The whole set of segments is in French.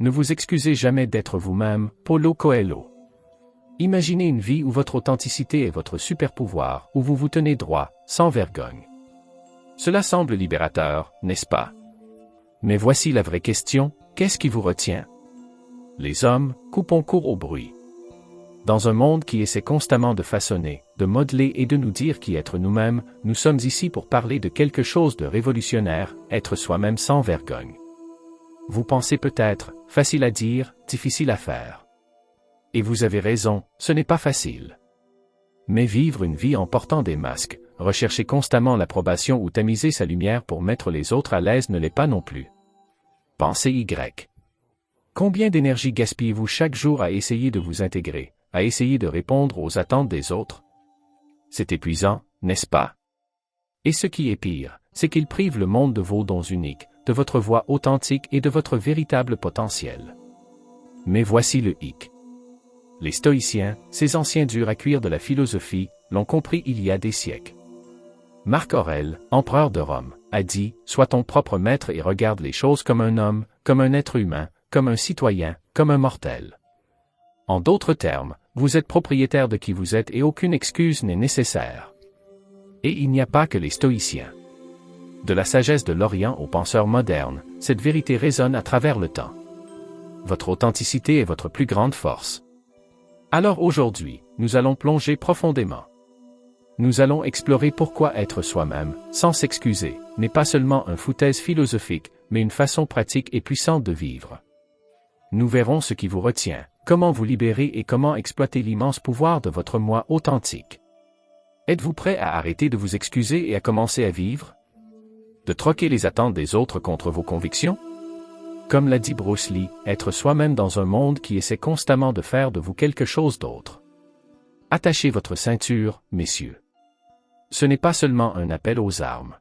Ne vous excusez jamais d'être vous-même, Paulo Coelho. Imaginez une vie où votre authenticité est votre super-pouvoir, où vous vous tenez droit, sans vergogne. Cela semble libérateur, n'est-ce pas? Mais voici la vraie question, qu'est-ce qui vous retient? Les hommes, coupons court au bruit. Dans un monde qui essaie constamment de façonner, de modeler et de nous dire qui être nous-mêmes, nous sommes ici pour parler de quelque chose de révolutionnaire, être soi-même sans vergogne. Vous pensez peut-être, facile à dire, difficile à faire. Et vous avez raison, ce n'est pas facile. Mais vivre une vie en portant des masques, rechercher constamment l'approbation ou tamiser sa lumière pour mettre les autres à l'aise ne l'est pas non plus. Pensez Y. Combien d'énergie gaspillez-vous chaque jour à essayer de vous intégrer, à essayer de répondre aux attentes des autres? C'est épuisant, n'est-ce pas? Et ce qui est pire, c'est qu'il prive le monde de vos dons uniques, de votre voix authentique et de votre véritable potentiel. Mais voici le hic. Les stoïciens, ces anciens durs à cuire de la philosophie, l'ont compris il y a des siècles. Marc Aurèle, empereur de Rome, a dit « Sois ton propre maître et regarde les choses comme un homme, comme un être humain, comme un citoyen, comme un mortel. » En d'autres termes, vous êtes propriétaire de qui vous êtes et aucune excuse n'est nécessaire. Et il n'y a pas que les stoïciens. De la sagesse de l'Orient aux penseurs modernes, cette vérité résonne à travers le temps. Votre authenticité est votre plus grande force. Alors aujourd'hui, nous allons plonger profondément. Nous allons explorer pourquoi être soi-même, sans s'excuser, n'est pas seulement un foutaise philosophique, mais une façon pratique et puissante de vivre. Nous verrons ce qui vous retient, comment vous libérer et comment exploiter l'immense pouvoir de votre moi authentique. Êtes-vous prêt à arrêter de vous excuser et à commencer à vivre? De troquer les attentes des autres contre vos convictions? Comme l'a dit Bruce Lee, être soi-même dans un monde qui essaie constamment de faire de vous quelque chose d'autre. Attachez votre ceinture, messieurs. Ce n'est pas seulement un appel aux armes.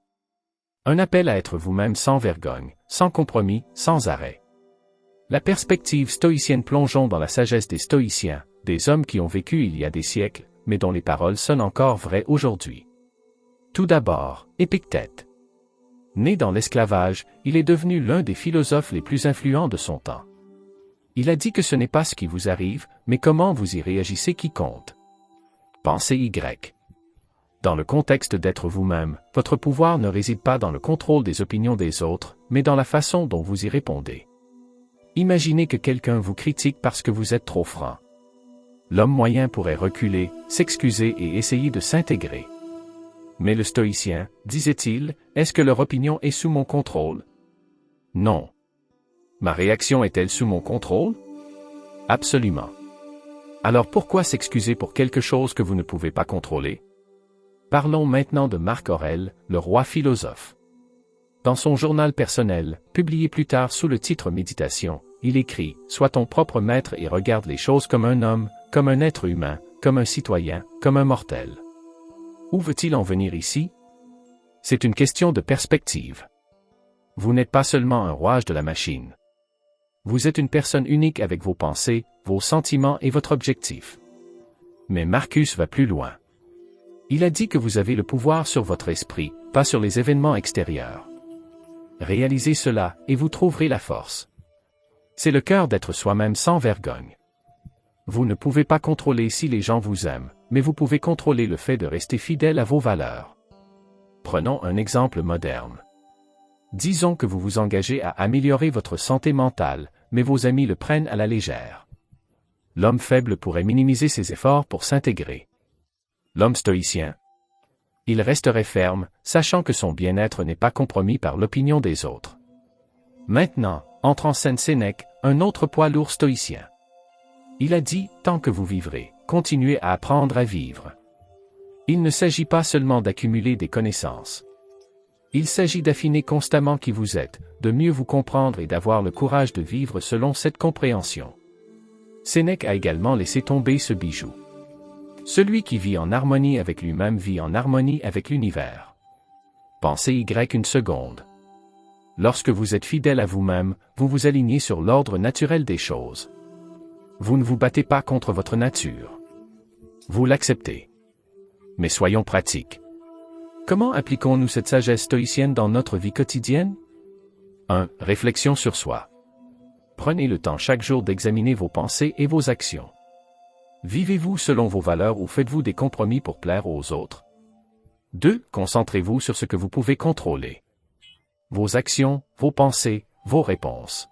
Un appel à être vous-même sans vergogne, sans compromis, sans arrêt. La perspective stoïcienne. Plongeons dans la sagesse des stoïciens, des hommes qui ont vécu il y a des siècles, mais dont les paroles sonnent encore vraies aujourd'hui. Tout d'abord, Épictète. Né dans l'esclavage, il est devenu l'un des philosophes les plus influents de son temps. Il a dit que ce n'est pas ce qui vous arrive, mais comment vous y réagissez qui compte. Pensez Y. Dans le contexte d'être vous-même, votre pouvoir ne réside pas dans le contrôle des opinions des autres, mais dans la façon dont vous y répondez. Imaginez que quelqu'un vous critique parce que vous êtes trop franc. L'homme moyen pourrait reculer, s'excuser et essayer de s'intégrer. Mais le stoïcien, disait-il, est-ce que leur opinion est sous mon contrôle? Non. Ma réaction est-elle sous mon contrôle? Absolument. Alors pourquoi s'excuser pour quelque chose que vous ne pouvez pas contrôler? Parlons maintenant de Marc Aurèle, le roi philosophe. Dans son journal personnel, publié plus tard sous le titre Méditation, il écrit « Sois ton propre maître et regarde les choses comme un homme, comme un être humain, comme un citoyen, comme un mortel. » Où veut-il en venir ici? C'est une question de perspective. Vous n'êtes pas seulement un rouage de la machine. Vous êtes une personne unique avec vos pensées, vos sentiments et votre objectif. Mais Marcus va plus loin. Il a dit que vous avez le pouvoir sur votre esprit, pas sur les événements extérieurs. Réalisez cela, et vous trouverez la force. C'est le cœur d'être soi-même sans vergogne. Vous ne pouvez pas contrôler si les gens vous aiment, mais vous pouvez contrôler le fait de rester fidèle à vos valeurs. Prenons un exemple moderne. Disons que vous vous engagez à améliorer votre santé mentale, mais vos amis le prennent à la légère. L'homme faible pourrait minimiser ses efforts pour s'intégrer. L'homme stoïcien. Il resterait ferme, sachant que son bien-être n'est pas compromis par l'opinion des autres. Maintenant, entre en scène Sénèque, un autre poids lourd stoïcien. Il a dit, tant que vous vivrez, continuez à apprendre à vivre. Il ne s'agit pas seulement d'accumuler des connaissances. Il s'agit d'affiner constamment qui vous êtes, de mieux vous comprendre et d'avoir le courage de vivre selon cette compréhension. Sénèque a également laissé tomber ce bijou. Celui qui vit en harmonie avec lui-même vit en harmonie avec l'univers. Pensez Y une seconde. Lorsque vous êtes fidèle à vous-même, vous vous alignez sur l'ordre naturel des choses. Vous ne vous battez pas contre votre nature. Vous l'acceptez. Mais soyons pratiques. Comment appliquons-nous cette sagesse stoïcienne dans notre vie quotidienne? 1. Réflexion sur soi. Prenez le temps chaque jour d'examiner vos pensées et vos actions. Vivez-vous selon vos valeurs ou faites-vous des compromis pour plaire aux autres? 2. Concentrez-vous sur ce que vous pouvez contrôler. Vos actions, vos pensées, vos réponses.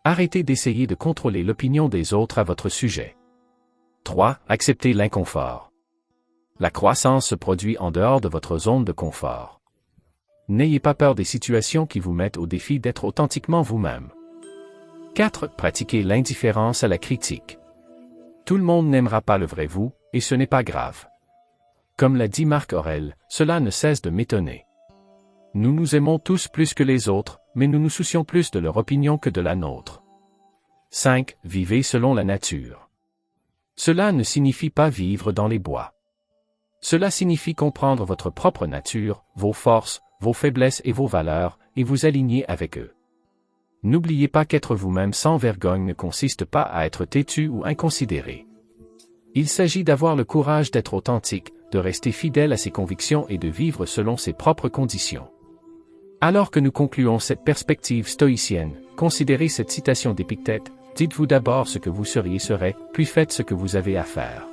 Arrêtez d'essayer de contrôler l'opinion des autres à votre sujet. 3. Acceptez l'inconfort. La croissance se produit en dehors de votre zone de confort. N'ayez pas peur des situations qui vous mettent au défi d'être authentiquement vous-même. 4. Pratiquez l'indifférence à la critique. Tout le monde n'aimera pas le vrai vous, et ce n'est pas grave. Comme l'a dit Marc Aurèle, cela ne cesse de m'étonner. Nous nous aimons tous plus que les autres, mais nous nous soucions plus de leur opinion que de la nôtre. 5. Vivez selon la nature. Cela ne signifie pas vivre dans les bois. Cela signifie comprendre votre propre nature, vos forces, vos faiblesses et vos valeurs, et vous aligner avec eux. N'oubliez pas qu'être vous-même sans vergogne ne consiste pas à être têtu ou inconsidéré. Il s'agit d'avoir le courage d'être authentique, de rester fidèle à ses convictions et de vivre selon ses propres conditions. Alors que nous concluons cette perspective stoïcienne, considérez cette citation d'Épictète, dites-vous d'abord ce que vous serait, puis faites ce que vous avez à faire.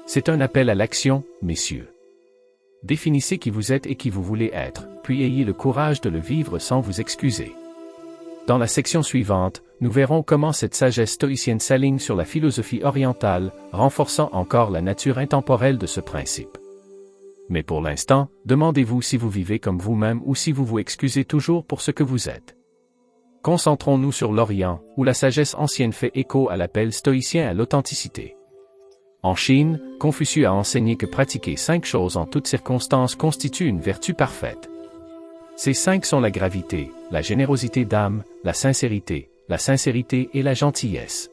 C'est un appel à l'action, messieurs. Définissez qui vous êtes et qui vous voulez être, puis ayez le courage de le vivre sans vous excuser. Dans la section suivante, nous verrons comment cette sagesse stoïcienne s'aligne sur la philosophie orientale, renforçant encore la nature intemporelle de ce principe. Mais pour l'instant, demandez-vous si vous vivez comme vous-même ou si vous vous excusez toujours pour ce que vous êtes. Concentrons-nous sur l'Orient, où la sagesse ancienne fait écho à l'appel stoïcien à l'authenticité. En Chine, Confucius a enseigné que pratiquer 5 choses en toutes circonstances constitue une vertu parfaite. Ces 5 sont la gravité, la générosité d'âme, la sincérité et la gentillesse.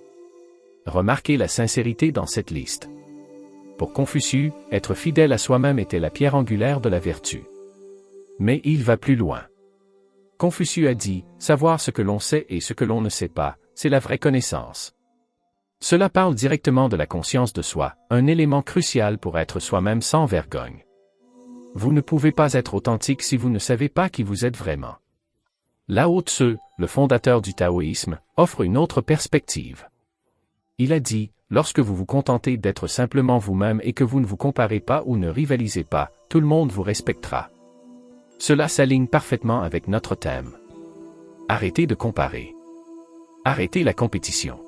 Remarquez la sincérité dans cette liste. Pour Confucius, être fidèle à soi-même était la pierre angulaire de la vertu. Mais il va plus loin. Confucius a dit, savoir ce que l'on sait et ce que l'on ne sait pas, c'est la vraie connaissance. Cela parle directement de la conscience de soi, un élément crucial pour être soi-même sans vergogne. Vous ne pouvez pas être authentique si vous ne savez pas qui vous êtes vraiment. Lao Tzu, le fondateur du taoïsme, offre une autre perspective. Il a dit, lorsque vous vous contentez d'être simplement vous-même et que vous ne vous comparez pas ou ne rivalisez pas, tout le monde vous respectera. Cela s'aligne parfaitement avec notre thème. Arrêtez de comparer. Arrêtez la compétition.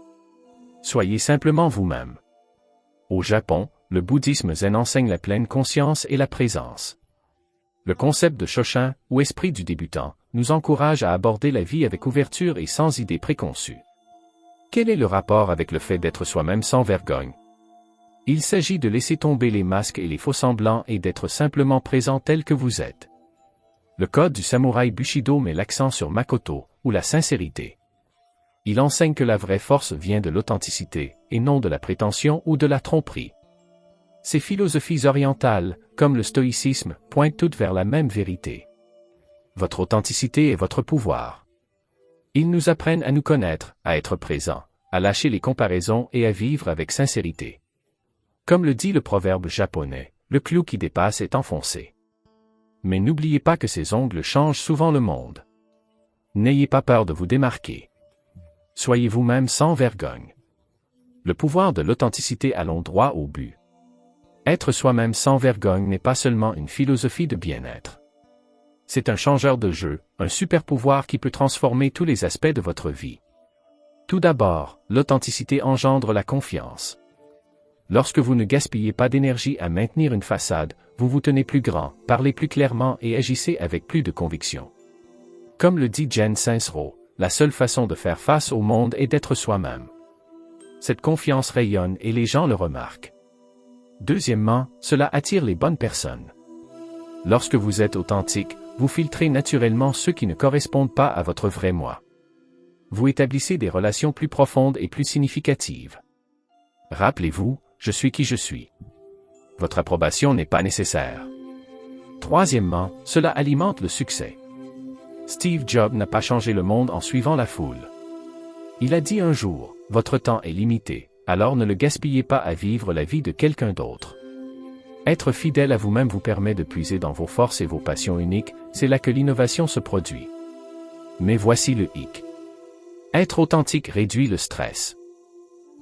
Soyez simplement vous-même. Au Japon, le bouddhisme zen enseigne la pleine conscience et la présence. Le concept de Shoshin, ou esprit du débutant, nous encourage à aborder la vie avec ouverture et sans idées préconçues. Quel est le rapport avec le fait d'être soi-même sans vergogne? Il s'agit de laisser tomber les masques et les faux-semblants et d'être simplement présent tel que vous êtes. Le code du samouraï Bushido met l'accent sur Makoto, ou la sincérité. Il enseigne que la vraie force vient de l'authenticité, et non de la prétention ou de la tromperie. Ces philosophies orientales, comme le stoïcisme, pointent toutes vers la même vérité. Votre authenticité est votre pouvoir. Ils nous apprennent à nous connaître, à être présents, à lâcher les comparaisons et à vivre avec sincérité. Comme le dit le proverbe japonais, le clou qui dépasse est enfoncé. Mais n'oubliez pas que ces ongles changent souvent le monde. N'ayez pas peur de vous démarquer. Soyez vous-même sans vergogne. Le pouvoir de l'authenticité allons droit au but. Être soi-même sans vergogne n'est pas seulement une philosophie de bien-être. C'est un changeur de jeu, un super pouvoir qui peut transformer tous les aspects de votre vie. Tout d'abord, l'authenticité engendre la confiance. Lorsque vous ne gaspillez pas d'énergie à maintenir une façade, vous vous tenez plus grand, parlez plus clairement et agissez avec plus de conviction. Comme le dit Jen Sincero, la seule façon de faire face au monde est d'être soi-même. Cette confiance rayonne et les gens le remarquent. Deuxièmement, cela attire les bonnes personnes. Lorsque vous êtes authentique, vous filtrez naturellement ceux qui ne correspondent pas à votre vrai moi. Vous établissez des relations plus profondes et plus significatives. Rappelez-vous, je suis qui je suis. Votre approbation n'est pas nécessaire. Troisièmement, cela alimente le succès. Steve Jobs n'a pas changé le monde en suivant la foule. Il a dit un jour, votre temps est limité, alors ne le gaspillez pas à vivre la vie de quelqu'un d'autre. Être fidèle à vous-même vous permet de puiser dans vos forces et vos passions uniques, c'est là que l'innovation se produit. Mais voici le hic. Être authentique réduit le stress.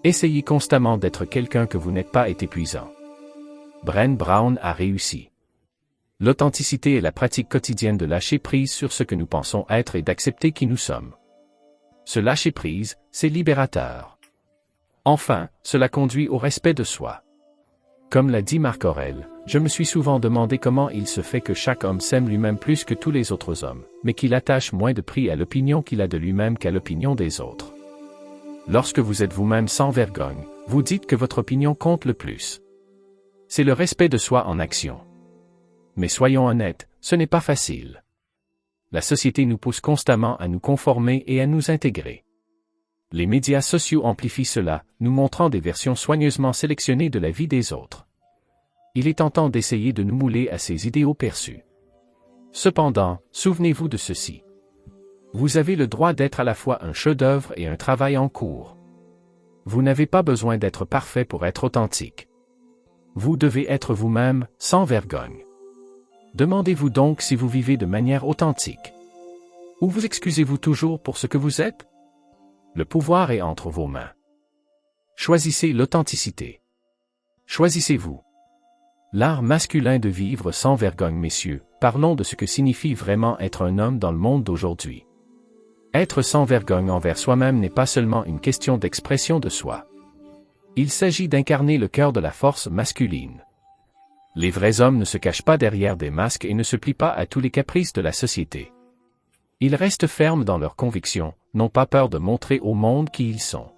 Essayez constamment d'être quelqu'un que vous n'êtes pas est épuisant. Brené Brown a réussi. L'authenticité est la pratique quotidienne de lâcher prise sur ce que nous pensons être et d'accepter qui nous sommes. Ce lâcher prise, c'est libérateur. Enfin, cela conduit au respect de soi. Comme l'a dit Marc Aurèle, je me suis souvent demandé comment il se fait que chaque homme s'aime lui-même plus que tous les autres hommes, mais qu'il attache moins de prix à l'opinion qu'il a de lui-même qu'à l'opinion des autres. Lorsque vous êtes vous-même sans vergogne, vous dites que votre opinion compte le plus. C'est le respect de soi en action. Mais soyons honnêtes, ce n'est pas facile. La société nous pousse constamment à nous conformer et à nous intégrer. Les médias sociaux amplifient cela, nous montrant des versions soigneusement sélectionnées de la vie des autres. Il est tentant d'essayer de nous mouler à ces idéaux perçus. Cependant, souvenez-vous de ceci. Vous avez le droit d'être à la fois un chef-d'œuvre et un travail en cours. Vous n'avez pas besoin d'être parfait pour être authentique. Vous devez être vous-même, sans vergogne. Demandez-vous donc si vous vivez de manière authentique. Ou vous excusez-vous toujours pour ce que vous êtes? Le pouvoir est entre vos mains. Choisissez l'authenticité. Choisissez-vous. L'art masculin de vivre sans vergogne, messieurs, parlons de ce que signifie vraiment être un homme dans le monde d'aujourd'hui. Être sans vergogne envers soi-même n'est pas seulement une question d'expression de soi. Il s'agit d'incarner le cœur de la force masculine. Les vrais hommes ne se cachent pas derrière des masques et ne se plient pas à tous les caprices de la société. Ils restent fermes dans leurs convictions, n'ont pas peur de montrer au monde qui ils sont.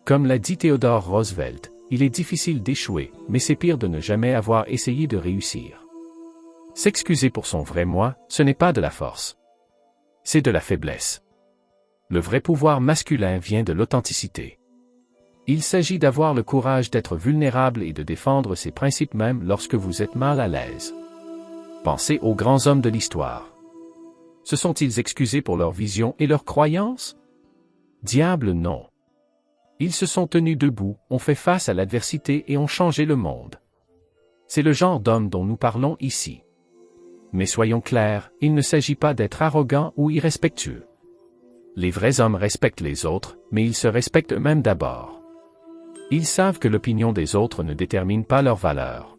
Comme l'a dit Theodore Roosevelt, il est difficile d'échouer, mais c'est pire de ne jamais avoir essayé de réussir. S'excuser pour son vrai moi, ce n'est pas de la force. C'est de la faiblesse. Le vrai pouvoir masculin vient de l'authenticité. Il s'agit d'avoir le courage d'être vulnérable et de défendre ses principes même lorsque vous êtes mal à l'aise. Pensez aux grands hommes de l'histoire. Se sont-ils excusés pour leur vision et leurs croyances? Diable non. Ils se sont tenus debout, ont fait face à l'adversité et ont changé le monde. C'est le genre d'homme dont nous parlons ici. Mais soyons clairs, il ne s'agit pas d'être arrogant ou irrespectueux. Les vrais hommes respectent les autres, mais ils se respectent eux-mêmes d'abord. Ils savent que l'opinion des autres ne détermine pas leur valeur.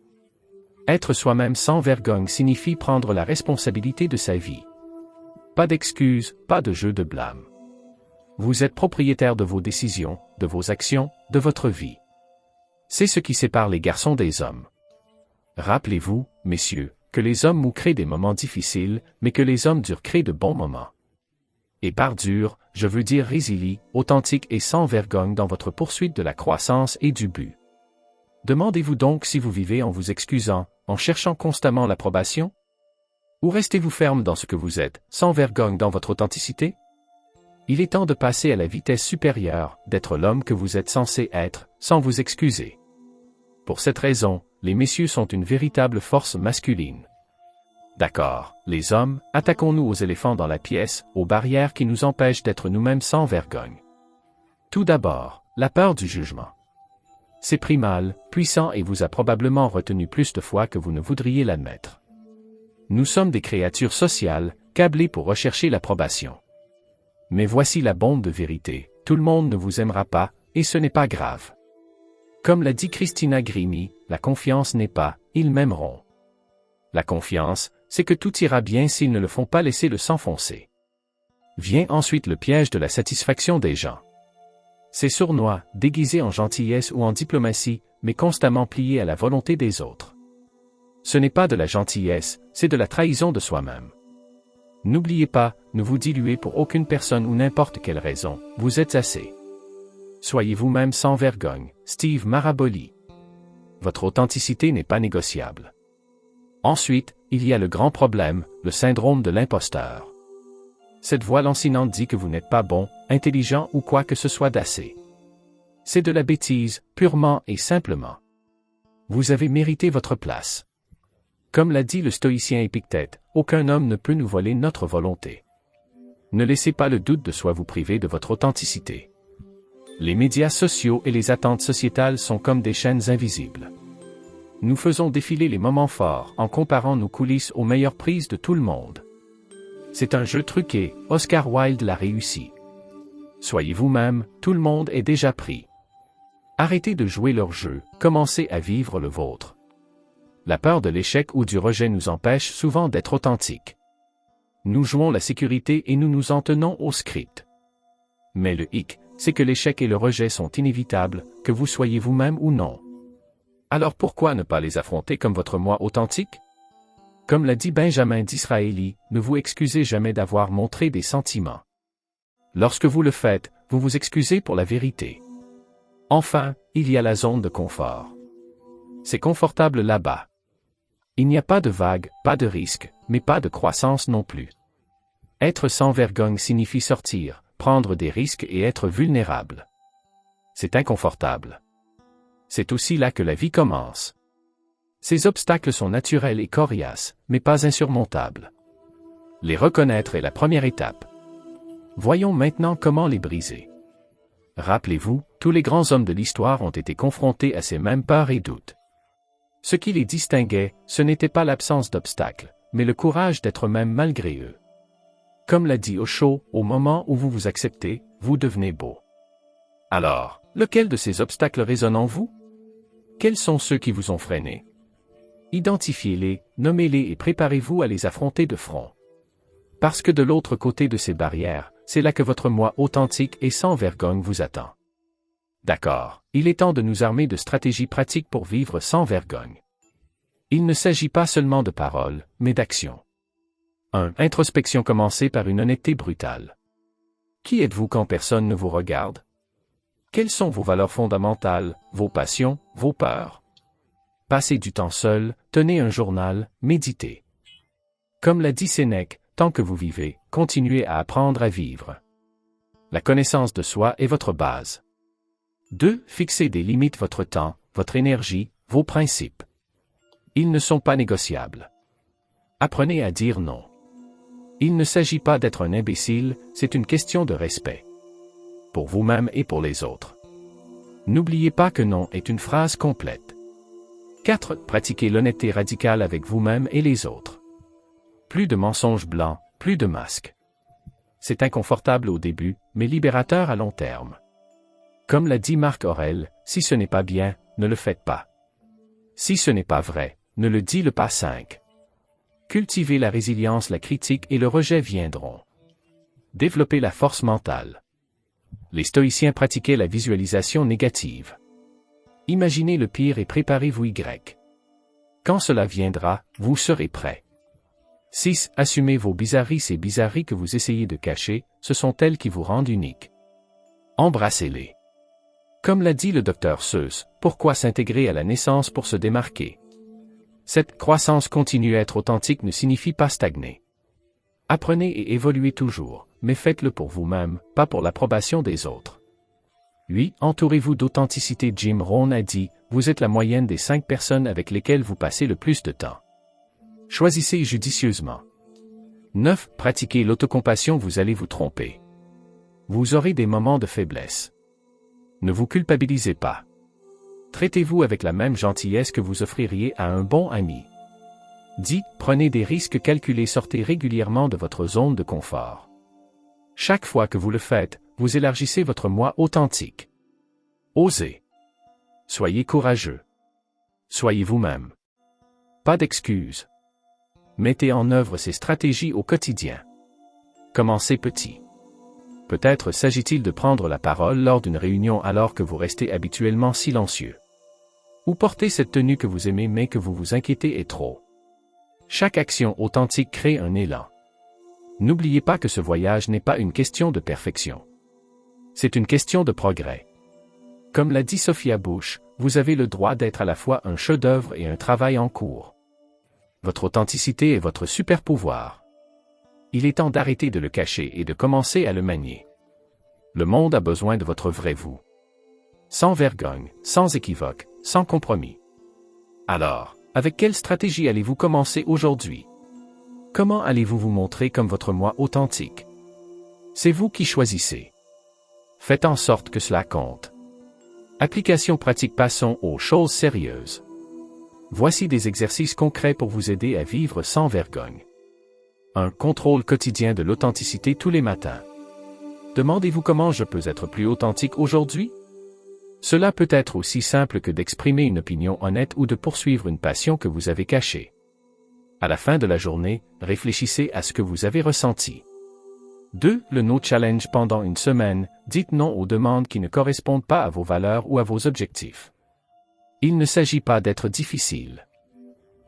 Être soi-même sans vergogne signifie prendre la responsabilité de sa vie. Pas d'excuses, pas de jeu de blâme. Vous êtes propriétaire de vos décisions, de vos actions, de votre vie. C'est ce qui sépare les garçons des hommes. Rappelez-vous, messieurs, que les hommes mous créent des moments difficiles, mais que les hommes durs créent de bons moments. Et par dur, je veux dire résilient, authentique et sans vergogne dans votre poursuite de la croissance et du but. Demandez-vous donc si vous vivez en vous excusant, en cherchant constamment l'approbation? Ou restez-vous ferme dans ce que vous êtes, sans vergogne dans votre authenticité? Il est temps de passer à la vitesse supérieure, d'être l'homme que vous êtes censé être, sans vous excuser. Pour cette raison, les messieurs sont une véritable force masculine. D'accord, les hommes, attaquons-nous aux éléphants dans la pièce, aux barrières qui nous empêchent d'être nous-mêmes sans vergogne. Tout d'abord, la peur du jugement. C'est primal, puissant et vous a probablement retenu plus de fois que vous ne voudriez l'admettre. Nous sommes des créatures sociales, câblées pour rechercher l'approbation. Mais voici la bombe de vérité, tout le monde ne vous aimera pas, et ce n'est pas grave. Comme l'a dit Christina Grimmie, la confiance n'est pas « ils m'aimeront ». La confiance, c'est que tout ira bien s'ils ne le font pas laisser le s'enfoncer. Vient ensuite le piège de la satisfaction des gens. C'est sournois, déguisé en gentillesse ou en diplomatie, mais constamment plié à la volonté des autres. Ce n'est pas de la gentillesse, c'est de la trahison de soi-même. N'oubliez pas, ne vous diluez pour aucune personne ou n'importe quelle raison, vous êtes assez. Soyez vous-même sans vergogne, Steve Maraboli. Votre authenticité n'est pas négociable. Ensuite, il y a le grand problème, le syndrome de l'imposteur. Cette voix lancinante dit que vous n'êtes pas bon, intelligent ou quoi que ce soit d'assez. C'est de la bêtise, purement et simplement. Vous avez mérité votre place. Comme l'a dit le stoïcien Épictète, aucun homme ne peut nous voler notre volonté. Ne laissez pas le doute de soi vous priver de votre authenticité. Les médias sociaux et les attentes sociétales sont comme des chaînes invisibles. Nous faisons défiler les moments forts en comparant nos coulisses aux meilleures prises de tout le monde. C'est un jeu truqué, Oscar Wilde l'a réussi. Soyez vous-même, tout le monde est déjà pris. Arrêtez de jouer leur jeu, commencez à vivre le vôtre. La peur de l'échec ou du rejet nous empêche souvent d'être authentiques. Nous jouons la sécurité et nous nous en tenons au script. Mais le hic, c'est que l'échec et le rejet sont inévitables, que vous soyez vous-même ou non. Alors pourquoi ne pas les affronter comme votre moi authentique? Comme l'a dit Benjamin Disraeli, ne vous excusez jamais d'avoir montré des sentiments. Lorsque vous le faites, vous vous excusez pour la vérité. Enfin, il y a la zone de confort. C'est confortable là-bas. Il n'y a pas de vagues, pas de risques, mais pas de croissance non plus. Être sans vergogne signifie sortir, prendre des risques et être vulnérable. C'est inconfortable. C'est aussi là que la vie commence. Ces obstacles sont naturels et coriaces, mais pas insurmontables. Les reconnaître est la première étape. Voyons maintenant comment les briser. Rappelez-vous, tous les grands hommes de l'histoire ont été confrontés à ces mêmes peurs et doutes. Ce qui les distinguait, ce n'était pas l'absence d'obstacles, mais le courage d'être eux-mêmes malgré eux. Comme l'a dit Osho, au moment où vous vous acceptez, vous devenez beau. Alors, lequel de ces obstacles résonne en vous? Quels sont ceux qui vous ont freiné? Identifiez-les, nommez-les et préparez-vous à les affronter de front. Parce que de l'autre côté de ces barrières, c'est là que votre moi authentique et sans vergogne vous attend. D'accord, il est temps de nous armer de stratégies pratiques pour vivre sans vergogne. Il ne s'agit pas seulement de paroles, mais d'actions. 1. Introspection commencée par une honnêteté brutale. Qui êtes-vous quand personne ne vous regarde? Quelles sont vos valeurs fondamentales, vos passions, vos peurs? Passez du temps seul, tenez un journal, méditez. Comme l'a dit Sénèque, tant que vous vivez, continuez à apprendre à vivre. La connaissance de soi est votre base. 2. Fixez des limites votre temps, votre énergie, vos principes. Ils ne sont pas négociables. Apprenez à dire non. Il ne s'agit pas d'être un imbécile, c'est une question de respect. Pour vous-même et pour les autres. N'oubliez pas que non est une phrase complète. 4. Pratiquez l'honnêteté radicale avec vous-même et les autres. Plus de mensonges blancs, plus de masques. C'est inconfortable au début, mais libérateur à long terme. Comme l'a dit Marc Aurèle, si ce n'est pas bien, ne le faites pas. Si ce n'est pas vrai, ne le dis-le pas. 5. Cultivez la résilience, la critique et le rejet viendront. Développez la force mentale. Les stoïciens pratiquaient la visualisation négative. Imaginez le pire et préparez-vous Y. Quand cela viendra, vous serez prêt. 6. Assumez vos bizarreries. Ces bizarreries que vous essayez de cacher, ce sont elles qui vous rendent unique. Embrassez-les. Comme l'a dit le Dr Seuss, pourquoi s'intégrer à la naissance pour se démarquer? Cette croissance continue. Être authentique ne signifie pas stagner. Apprenez et évoluez toujours, mais faites-le pour vous-même, pas pour l'approbation des autres. 8. Entourez-vous d'authenticité. Jim Rohn a dit, vous êtes la moyenne des 5 personnes avec lesquelles vous passez le plus de temps. Choisissez judicieusement. 9. Pratiquez l'autocompassion. Vous allez vous tromper. Vous aurez des moments de faiblesse. Ne vous culpabilisez pas. Traitez-vous avec la même gentillesse que vous offririez à un bon ami. 10. Prenez des risques calculés. Sortez régulièrement de votre zone de confort. Chaque fois que vous le faites, vous élargissez votre moi authentique. Osez. Soyez courageux. Soyez vous-même. Pas d'excuses. Mettez en œuvre ces stratégies au quotidien. Commencez petit. Peut-être s'agit-il de prendre la parole lors d'une réunion alors que vous restez habituellement silencieux. Ou porter cette tenue que vous aimez mais que vous vous inquiétez est trop. Chaque action authentique crée un élan. N'oubliez pas que ce voyage n'est pas une question de perfection. C'est une question de progrès. Comme l'a dit Sophia Bush, vous avez le droit d'être à la fois un chef-d'œuvre et un travail en cours. Votre authenticité est votre super pouvoir. Il est temps d'arrêter de le cacher et de commencer à le manier. Le monde a besoin de votre vrai vous. Sans vergogne, sans équivoque, sans compromis. Alors, avec quelle stratégie allez-vous commencer aujourd'hui? Comment allez-vous vous montrer comme votre moi authentique? C'est vous qui choisissez. Faites en sorte que cela compte. Application pratique. Passons aux choses sérieuses. Voici des exercices concrets pour vous aider à vivre sans vergogne. Un contrôle quotidien de l'authenticité tous les matins. Demandez-vous comment je peux être plus authentique aujourd'hui? Cela peut être aussi simple que d'exprimer une opinion honnête ou de poursuivre une passion que vous avez cachée. À la fin de la journée, réfléchissez à ce que vous avez ressenti. 2. Le No Challenge pendant une semaine, dites non aux demandes qui ne correspondent pas à vos valeurs ou à vos objectifs. Il ne s'agit pas d'être difficile.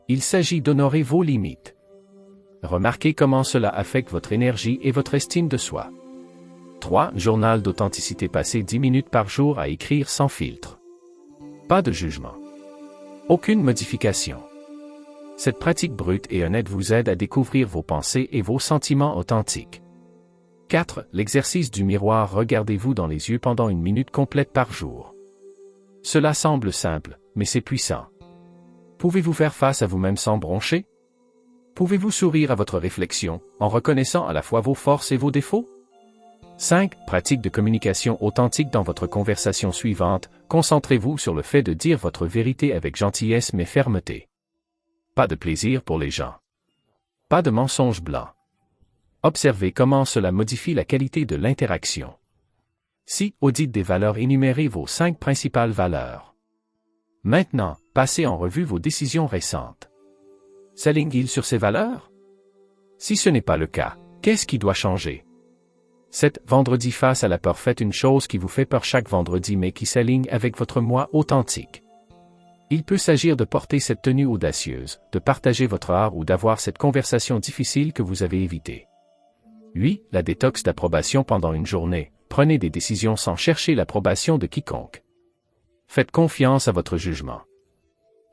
Il s'agit d'honorer vos limites. Remarquez comment cela affecte votre énergie et votre estime de soi. 3. Journal d'authenticité. Passez 10 minutes par jour à écrire sans filtre. Pas de jugement. Aucune modification. Cette pratique brute et honnête vous aide à découvrir vos pensées et vos sentiments authentiques. 4. L'exercice du miroir. Regardez-vous dans les yeux pendant une minute complète par jour. Cela semble simple, mais c'est puissant. Pouvez-vous faire face à vous-même sans broncher? Pouvez-vous sourire à votre réflexion, en reconnaissant à la fois vos forces et vos défauts? 5. Pratique de communication authentique. Dans votre conversation suivante, concentrez-vous sur le fait de dire votre vérité avec gentillesse mais fermeté. Pas de plaisir pour les gens. Pas de mensonges blancs. Observez comment cela modifie la qualité de l'interaction. 6. Audit des valeurs. Énumérez vos 5 principales valeurs. Maintenant, passez en revue vos décisions récentes. S'alignent-ils sur ces valeurs? Si ce n'est pas le cas, qu'est-ce qui doit changer? 7. Vendredi. Face à la peur, faites une chose qui vous fait peur chaque vendredi mais qui s'aligne avec votre moi authentique. Il peut s'agir de porter cette tenue audacieuse, de partager votre art ou d'avoir cette conversation difficile que vous avez évitée. 8. La détox d'approbation. Pendant une journée, prenez des décisions sans chercher l'approbation de quiconque. Faites confiance à votre jugement.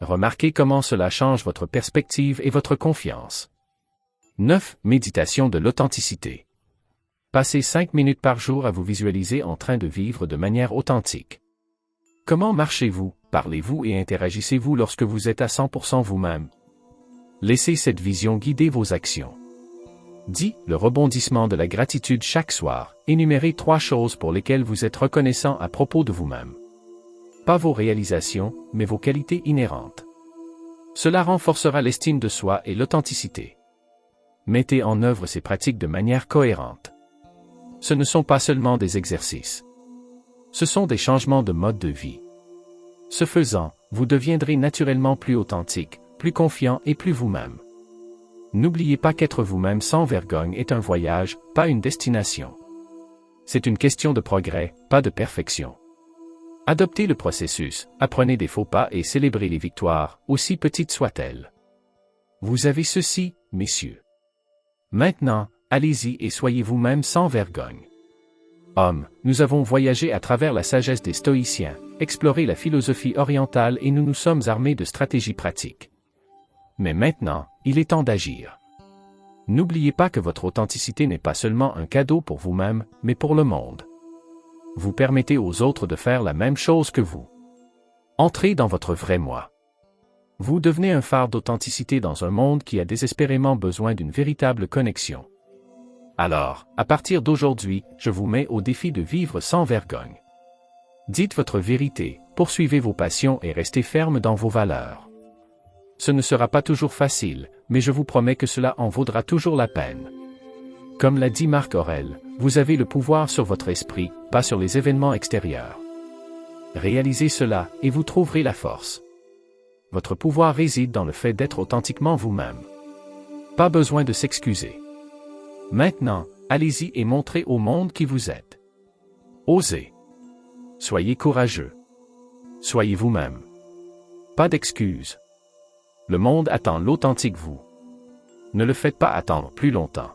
Remarquez comment cela change votre perspective et votre confiance. 9. Méditation de l'authenticité. Passez 5 minutes par jour à vous visualiser en train de vivre de manière authentique. Comment marchez-vous, parlez-vous et interagissez-vous lorsque vous êtes à 100% vous-même? Laissez cette vision guider vos actions. 10. Le rebondissement de la gratitude. Chaque soir, énumérez 3 choses pour lesquelles vous êtes reconnaissant à propos de vous-même. Pas vos réalisations, mais vos qualités inhérentes. Cela renforcera l'estime de soi et l'authenticité. Mettez en œuvre ces pratiques de manière cohérente. Ce ne sont pas seulement des exercices. Ce sont des changements de mode de vie. Ce faisant, vous deviendrez naturellement plus authentique, plus confiant et plus vous-même. N'oubliez pas qu'être vous-même sans vergogne est un voyage, pas une destination. C'est une question de progrès, pas de perfection. Adoptez le processus, apprenez des faux pas et célébrez les victoires, aussi petites soient-elles. Vous avez ceci, messieurs. Maintenant, allez-y et soyez vous-même sans vergogne. Hommes, nous avons voyagé à travers la sagesse des stoïciens, exploré la philosophie orientale et nous nous sommes armés de stratégies pratiques. Mais maintenant, il est temps d'agir. N'oubliez pas que votre authenticité n'est pas seulement un cadeau pour vous-même, mais pour le monde. Vous permettez aux autres de faire la même chose que vous. Entrez dans votre vrai moi. Vous devenez un phare d'authenticité dans un monde qui a désespérément besoin d'une véritable connexion. Alors, à partir d'aujourd'hui, je vous mets au défi de vivre sans vergogne. Dites votre vérité, poursuivez vos passions et restez ferme dans vos valeurs. Ce ne sera pas toujours facile, mais je vous promets que cela en vaudra toujours la peine. Comme l'a dit Marc Aurèle, vous avez le pouvoir sur votre esprit, pas sur les événements extérieurs. Réalisez cela, et vous trouverez la force. Votre pouvoir réside dans le fait d'être authentiquement vous-même. Pas besoin de s'excuser. Maintenant, allez-y et montrez au monde qui vous êtes. Osez. Soyez courageux. Soyez vous-même. Pas d'excuses. Le monde attend l'authentique vous. Ne le faites pas attendre plus longtemps.